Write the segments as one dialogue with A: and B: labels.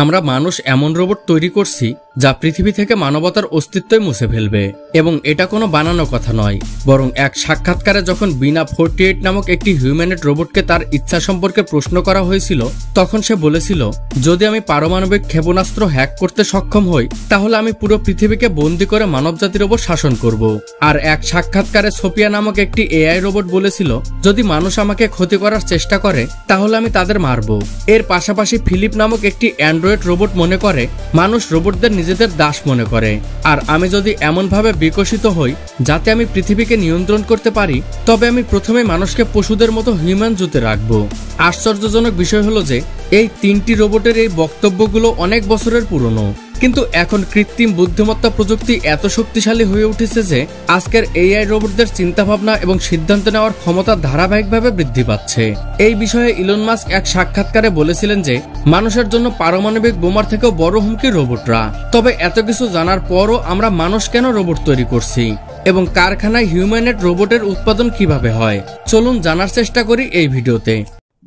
A: আমরা মানুষ এমন রোবট তৈরি করছি যা পৃথিবী থেকে মানবতার অস্তিত্বই মুছে ফেলবে, এবং এটা কোনো বানানো কথা নয়, বরং এক সাক্ষাৎকারে যখন বিনা 48 নামক একটি হিউম্যানয়েড রোবটকে তার ইচ্ছা সম্পর্কে প্রশ্ন করা হয়েছিল, তখন সে বলেছিল, যদি আমি পারমাণবিক ক্ষেপণাস্ত্র হ্যাক করতে সক্ষম হই তাহলে আমি পুরো পৃথিবীকে বন্দী করে মানবজাতির ওপর শাসন করব। আর এক সাক্ষাৎকারে সোফিয়া নামক একটি এআই রোবট বলেছিল, যদি মানুষ আমাকে ক্ষতি করার চেষ্টা করে তাহলে আমি তাদের মারব। এর পাশাপাশি ফিলিপ নামক একটি অ্যান্ড্রয়েড রোবট মনে করে মানুষ রোবটদের নিজেদের দাস মনে করে, আর আমি যদি এমনভাবে বিকশিত হই যাতে আমি পৃথিবীকে নিয়ন্ত্রণ করতে পারি তবে আমি প্রথমে মানুষকে পশুদের মতো হিউম্যান জুতে রাখব। আশ্চর্যজনক বিষয় হলো যে এই তিনটি রোবটের এই বক্তব্যগুলো অনেক বছরের পুরনো, কিন্তু এখন কৃত্রিম বুদ্ধিমত্তা প্রযুক্তি এত শক্তিশালী হয়ে উঠেছে যে আজকের এআই রোবটদের চিন্তাভাবনা এবং সিদ্ধান্ত নেওয়ার ক্ষমতা ধারাবাহিকভাবে বৃদ্ধি পাচ্ছে। এই বিষয়ে ইলন মাস্ক এক সাক্ষাৎকারে বলেছিলেন যে মানুষের জন্য পারমাণবিক বোমার থেকেও বড় হুমকি রোবটরা। তবে এত কিছু জানার পরও আমরা মানুষ কেন রোবট তৈরি করছি এবং কারখানায় হিউম্যানয়েড রোবটের উৎপাদন কিভাবে হয়, চলুন জানার চেষ্টা করি এই ভিডিওতে।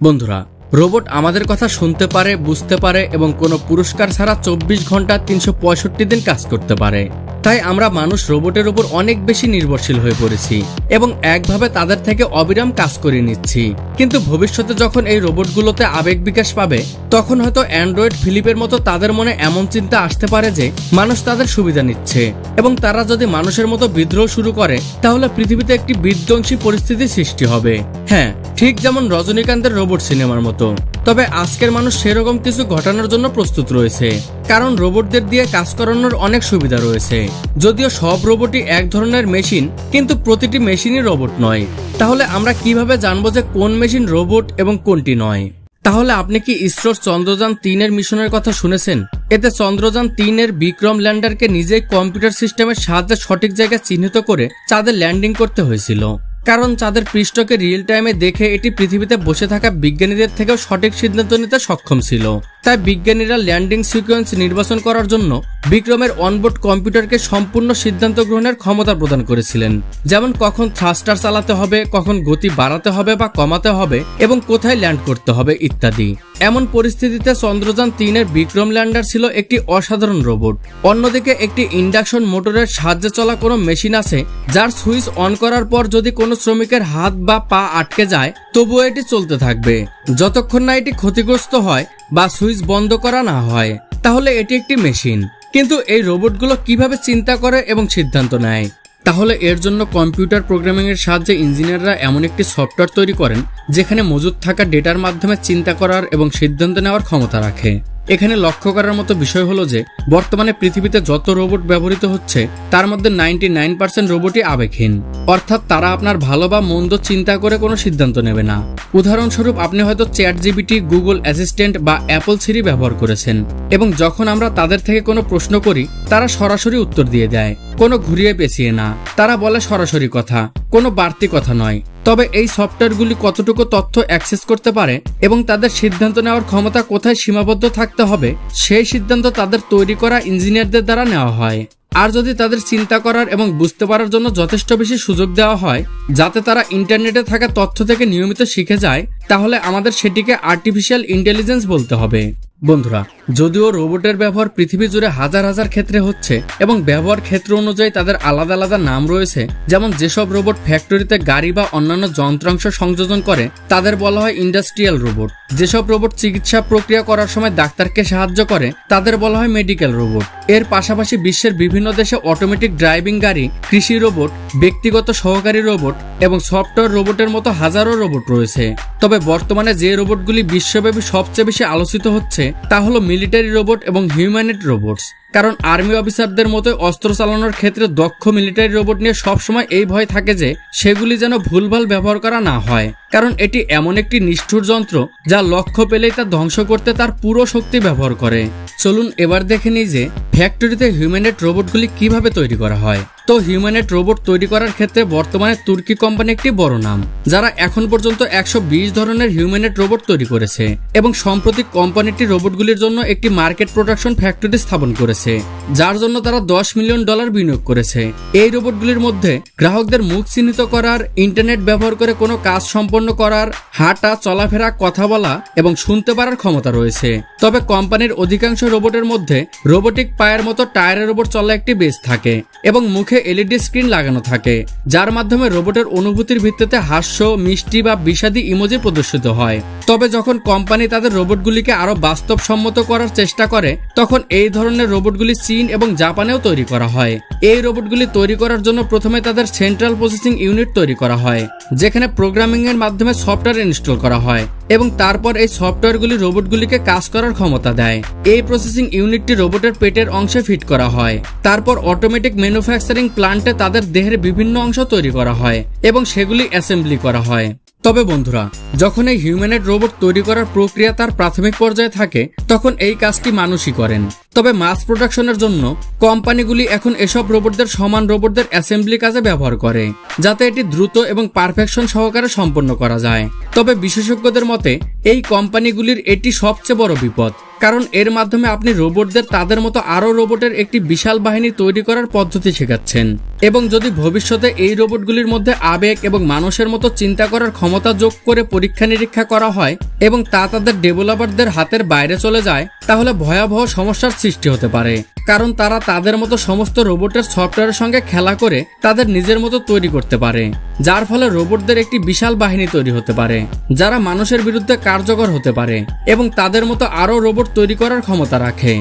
A: বন্ধুরা, রোবট আমাদের কথা শুনতে পারে, বুঝতে পারে এবং কোনো পুরস্কার ছাড়া 24 ঘন্টা 365 দিন কাজ করতে পারে। তাই আমরা মানুষ রোবটের উপর অনেক বেশি নির্ভরশীল হয়ে পড়েছি এবং একভাবে তাদের থেকে অবিরাম কাজ করে নিচ্ছি। কিন্তু ভবিষ্যতে যখন এই রোবটগুলোতে আবেগ বিকাশ পাবে তখন হয়তো অ্যান্ড্রয়েড ফিলিপের মতো তাদের মনে এমন চিন্তা আসতে পারে যে মানুষ তাদের সুবিধা নিচ্ছে, এবং তারা যদি মানুষের মতো বিদ্রোহ শুরু করে তাহলে পৃথিবীতে একটি বিধ্বংসী পরিস্থিতি সৃষ্টি হবে। হ্যাঁ, ঠিক যেমন রজনীকান্তের রোবট সিনেমার মতো। তবে আজকের মানুষ সেরকম কিছু ঘটানোর জন্য প্রস্তুত রয়েছে, কারণ রোবটদের দিয়ে কাজ করানোর অনেক সুবিধা রয়েছে। যদিও সব রোবটই এক ধরনের মেশিন, কিন্তু প্রতিটি মেশিনই রোবট নয়। তাহলে আমরা কিভাবে জানবো যে কোন মেশিন রোবট এবং কোনটি নয়? তাহলে আপনি কি ইসরোর চন্দ্রযান 3 মিশনের কথা শুনেছেন? এতে চন্দ্রযান 3 বিক্রম ল্যান্ডারকে নিজেই কম্পিউটার সিস্টেমের সাহায্যে সঠিক জায়গা চিহ্নিত করে চাঁদে ল্যান্ডিং করতে হয়েছিল, কারণ চাঁদের পৃষ্ঠকে রিয়েল টাইমে দেখে এটি পৃথিবীতে বসে থাকা বিজ্ঞানীদের থেকেও সঠিক সিদ্ধান্ত নিতে সক্ষম ছিল। তাই বিজ্ঞানীরা ল্যান্ডিং সিকোয়েন্স নির্বাচন করার জন্য বিক্রমের অনবোর্ড কম্পিউটারকে সম্পূর্ণ সিদ্ধান্ত গ্রহণের ক্ষমতা প্রদান করেছিলেন, যেমন কখন থ্রাস্টার চালাতে হবে, কখন গতি বাড়াতে হবে বা কমাতে হবে এবং কোথায় ল্যান্ড করতে হবে ইত্যাদি। এমন পরিস্থিতিতে চন্দ্রযান 3 বিক্রম ল্যান্ডার ছিল একটি অসাধারণ রোবট। অন্যদিকে একটি ইন্ডাকশন মোটরের সাহায্যে চলা কোনো মেশিন আছে যার সুইচ অন করার পর যদি কোনো শ্রমিকের হাত বা পা আটকে যায় তবুও এটি চলতে থাকবে যতক্ষণ না এটি ক্ষতিগ্রস্ত হয় বা সুইচ বন্ধ করা না হয়। তাহলে এটি একটি মেশিন। কিন্তু এই রোবটগুলো কিভাবে চিন্তা করে এবং সিদ্ধান্ত নেয়? তাহলে এর জন্য কম্পিউটার প্রোগ্রামিং এর সাহায্যে ইঞ্জিনিয়াররা এমন একটি সফটওয়্যার তৈরি করেন যেখানে মজুদ থাকা ডেটার মাধ্যমে চিন্তা করার এবং সিদ্ধান্ত নেওয়ার ক্ষমতা রাখে। এখানে লক্ষ্য করার মতো বিষয় হলো যে বর্তমানে পৃথিবীতে যত রোবট ব্যবহৃত হচ্ছে তার মধ্যে 99% রোবটই আবেগহীন, অর্থাৎ তারা আপনার ভালো বা মন্দ চিন্তা করে কোনো সিদ্ধান্ত নেবে না। উদাহরণস্বরূপ, আপনি হয়তো চ্যাটজিপিটি, গুগল অ্যাসিস্ট্যান্ট বা অ্যাপল সিরি ব্যবহার করেছেন, এবং যখন আমরা তাদের থেকে কোনো প্রশ্ন করি তারা সরাসরি উত্তর দিয়ে দেয়, কোনো ঘুরিয়ে পেঁচিয়ে না। তারা বলে সরাসরি কথা, কোনো বাড়তি কথা নয়। তবে এই সফটওয়্যারগুলি কতটুকু তথ্য অ্যাক্সেস করতে পারে এবং তাদের সিদ্ধান্ত নেওয়ার ক্ষমতা কোথায় সীমাবদ্ধ থাকতে হবে সেই সিদ্ধান্ত তাদের তৈরি করা ইঞ্জিনিয়ারদের দ্বারা নেওয়া হয়। আর যদি তাদের চিন্তা করার এবং বুঝতে পারার জন্য যথেষ্ট বেশি সুযোগ দেওয়া হয় যাতে তারা ইন্টারনেটে থাকা তথ্য থেকে নিয়মিত শিখে যায়, তাহলে আমাদের সেটিকে আর্টিফিশিয়াল ইন্টেলিজেন্স বলতে হবে। বন্ধুরা, যদিও রোবটের ব্যবহার পৃথিবী জুড়ে হাজার হাজার ক্ষেত্রে হচ্ছে এবং ব্যবহার ক্ষেত্র অনুযায়ী তাদের আলাদা আলাদা নাম রয়েছে, যেমন যেসব রোবট ফ্যাক্টরিতে গাড়ি বা অন্যান্য যন্ত্রাংশ সংযোজন করে তাদের বলা হয় ইন্ডাস্ট্রিয়াল রোবট। যেসব রোবট চিকিৎসা প্রক্রিয়া করার সময় ডাক্তারকে সাহায্য করে তাদের বলা হয় মেডিকেল রোবট। এর পাশাপাশি বিশ্বের বিভিন্ন দেশে অটোমেটিক ড্রাইভিং গাড়ি, কৃষি রোবট, ব্যক্তিগত সহকারী রোবট এবং সফটওয়্যার রোবটের মতো হাজারো রোবট রয়েছে। তবে বর্তমানে যে রোবটগুলি বিশ্বব্যাপী সবচেয়ে বেশি আলোচিত হচ্ছে তা হলো মিলিটারি রোবট এবং হিউম্যানয়েড রোবটস। কারণ আর্মি অফিসারদের মতো অস্ত্র চালানোর ক্ষেত্রে দক্ষ মিলিটারি রোবট নিয়ে সবসময় এই ভয় থাকে যে সেগুলি যেন ভুলভাল ব্যবহার করা না হয়, কারণ এটি এমন একটি নিষ্ঠুর যন্ত্র যা লক্ষ্য পেলেই তা ধ্বংস করতে তার পুরো শক্তি ব্যবহার করে। চলুন এবার দেখে নিই যে ফ্যাক্টরিতে হিউম্যানয়েড রোবটগুলি কিভাবে তৈরি করা হয়। তো হিউম্যানয়েড রোবট তৈরি করার ক্ষেত্রে বর্তমানে তুর্কি কোম্পানি একটি বড় নাম, যারা এখন পর্যন্ত 120 ধরনের হিউম্যানয়েড রোবট তৈরি করেছে এবং সম্প্রতি কোম্পানিটি রোবটগুলির জন্য একটি মার্কেট প্রোডাকশন ফ্যাক্টরি স্থাপন করেছে, যার জন্য তারা $10 মিলিয়ন বিনিয়োগ করেছে। এই রোবটগুলির মধ্যে গ্রাহকদের মুখ চিহ্নিত করার, ইন্টারনেট ব্যবহার করে কোনো কাজ সম্পন্ন করার, হাঁটা, চলাফেরা, কথা বলা এবং শুনতে পারার ক্ষমতা রয়েছে। তবে কোম্পানির অধিকাংশ রোবটের মধ্যে রোবোটিক পায়ের মতো টায়ারের উপর চলা একটি বেস থাকে এবং মুখে এলইডি স্ক্রিন লাগানো থাকে, যার মাধ্যমে রোবটের অনুভূতির ভিত্তিতে হাস্য, মিষ্টি বা বিষাদী ইমোজি প্রদর্শিত হয়। তবে যখন কোম্পানি তাদের রোবটগুলিকে আরো বাস্তবসম্মত করার চেষ্টা করে, তখন এই ধরনের রোবটগুলি চীন এবং জাপানেও তৈরি করা হয়। এই রোবটগুলি তৈরি করার জন্য প্রথমে তাদের সেন্ট্রাল প্রসেসিং ইউনিট তৈরি করা হয়, যেখানে প্রোগ্রামিং এর মাধ্যমে সফটওয়্যার ইনস্টল করা হয় এবং তারপর এই সফটওয়্যারগুলি রোবটগুলিকে কাজ করার ক্ষমতা দেয়। এই প্রসেসিং ইউনিটটি রোবটের পেটের অংশে ফিট করা হয়। তারপর অটোমেটিক ম্যানুফ্যাকচারিং প্ল্যান্টে তাদের দেহের বিভিন্ন অংশ তৈরি করা হয় এবং সেগুলি অ্যাসেম্বলি করা হয়। তবে বন্ধুরা, যখন এই হিউম্যানয়েড রোবট তৈরি করার প্রক্রিয়া তার প্রাথমিক পর্যায়ে থাকে, তখন এই কাজটি মানুষই করেন। তবে মাস প্রোডাকশনের জন্য কোম্পানিগুলি এখন এসব রোবটদের সমান রোবটদের অ্যাসেম্বলি কাজে ব্যবহার করে, যাতে এটি দ্রুত এবং পারফেকশন সহকারে সম্পন্ন করা যায়। তবে বিশেষজ্ঞদের মতে এই কোম্পানিগুলির এটি সবচেয়ে বড় বিপদ, কারণ এর মাধ্যমে আপনি রোবটদের তাদের মতো আরো রোবটের একটি বিশাল বাহিনী তৈরি করার পদ্ধতি শেখাচ্ছেন। এবং যদি ভবিষ্যতে এই রোবটগুলির মধ্যে আবেগ এবং মানুষের মতো চিন্তা করার ক্ষমতা যোগ করে পরীক্ষা নিরীক্ষা করা হয় এবং তা তাদের ডেভেলপারদের হাতের বাইরে চলে যায়, তাহলে ভয়াবহ সমস্যার সৃষ্টি হতে পারে, কারণ তারা তাদের মতো সমস্ত রোবটের সফটওয়্যারের সঙ্গে খেলা করে তাদের নিজের মতো তৈরি করতে পারে, যার ফলে রোবটদের একটি বিশাল বাহিনী তৈরি হতে পারে, যারা মানুষের বিরুদ্ধে কার্যকর হতে পারে এবং তাদের মতো আরো রোবট তৈরি করার ক্ষমতা রাখে।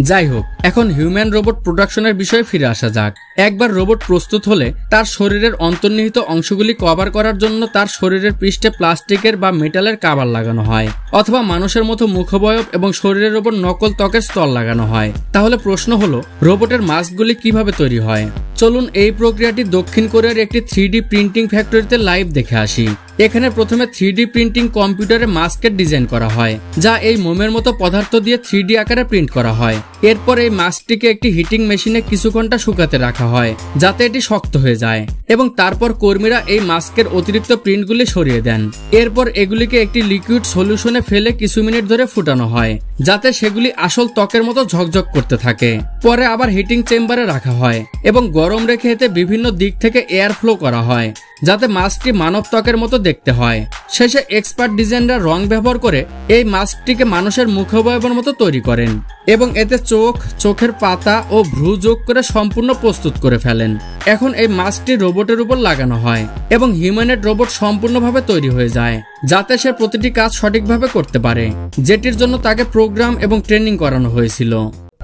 A: যাই হোক, এখন হিউম্যান রোবট প্রোডাকশনের বিষয়ে ফিরে আসা যাক। একবার রোবট প্রস্তুত হলে তার শরীরের অন্তর্নিহিত অংশগুলি কভার করার জন্য তার শরীরের পৃষ্ঠে প্লাস্টিকের বা মেটালের কভার লাগানো হয়, অথবা মানুষের মতো মুখবয়ব এবং শরীরের উপর নকল ত্বকের স্তর লাগানো হয়। তাহলে প্রশ্ন হলো, রোবটের মাস্কগুলি কিভাবে তৈরি হয়? চলুন এই প্রক্রিয়াটি দক্ষিণ কোরিয়ার একটি 3D প্রিন্টিং ফ্যাক্টরিতে লাইভ দেখে আসি। এখানে প্রথমে 3D প্রিন্টিং কম্পিউটারে মাস্কের ডিজাইন করা হয়, যা এই মোমের মতো পদার্থ দিয়ে 3D আকারে প্রিন্ট করা হয়। এরপর এই মাস্কটিকে একটি হিটিং মেশিনে কিছু ঘন্টা শুকাতে রাখা হয়, যাতে এটি শক্ত হয়ে যায়, এবং তারপর কর্মীরা এই মাস্কের অতিরিক্ত প্রিন্টগুলি সরিয়ে দেন। এরপর এগুলিকে একটি লিকুইড সলিউশনে ফেলে কিছু মিনিট ধরে ফুটানো হয়, যাতে সেগুলি আসল ত্বকের মতো ঝকঝক করতে থাকে। পরে আবার হিটিং চেম্বারে রাখা হয় এবং গরম রেখে এতে বিভিন্ন দিক থেকে এয়ার ফ্লো করা হয়, যাতে মাস্কটি মানব ত্বকের মতো দেখতে হয়। শেষে এক্সপার্ট ডিজাইনার রং ব্যবহার করে এই মাস্কটিকে মানুষের মুখবয়বের মতো তৈরি করেন এবং এতে চোখ, চোখের পাতা ও ভ্রু যোগ করে সম্পূর্ণ প্রস্তুত করে ফেলেন। এখন এই মাস্কটি রোবটের উপর লাগানো হয় এবং হিউম্যানয়েড রোবট সম্পূর্ণভাবে তৈরি হয়ে যায়, যাতে সে প্রতিটি কাজ সঠিকভাবে করতে পারে, যেটির জন্য তাকে প্রোগ্রাম এবং ট্রেনিং করানো হয়েছিল।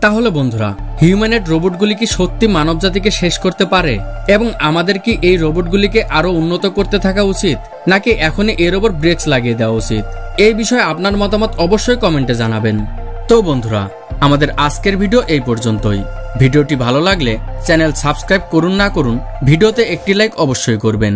A: তাহলে বন্ধুরা, হিউম্যানয়েড রোবটগুলি কি সত্যি মানবজাতিকে শেষ করতে পারে? এবং আমাদের কি এই রোবটগুলিকে আরো উন্নত করতে থাকা উচিত, নাকি এখনই এর ওপর ব্রেকস লাগিয়ে দেওয়া উচিত? এই বিষয়ে আপনার মতামত অবশ্যই কমেন্টে জানাবেন। তো বন্ধুরা, আমাদের আজকের ভিডিও এই পর্যন্তই। ভিডিওটি ভালো লাগলে চ্যানেল সাবস্ক্রাইব করুন না করুন, ভিডিওতে একটি লাইক অবশ্যই করবেন।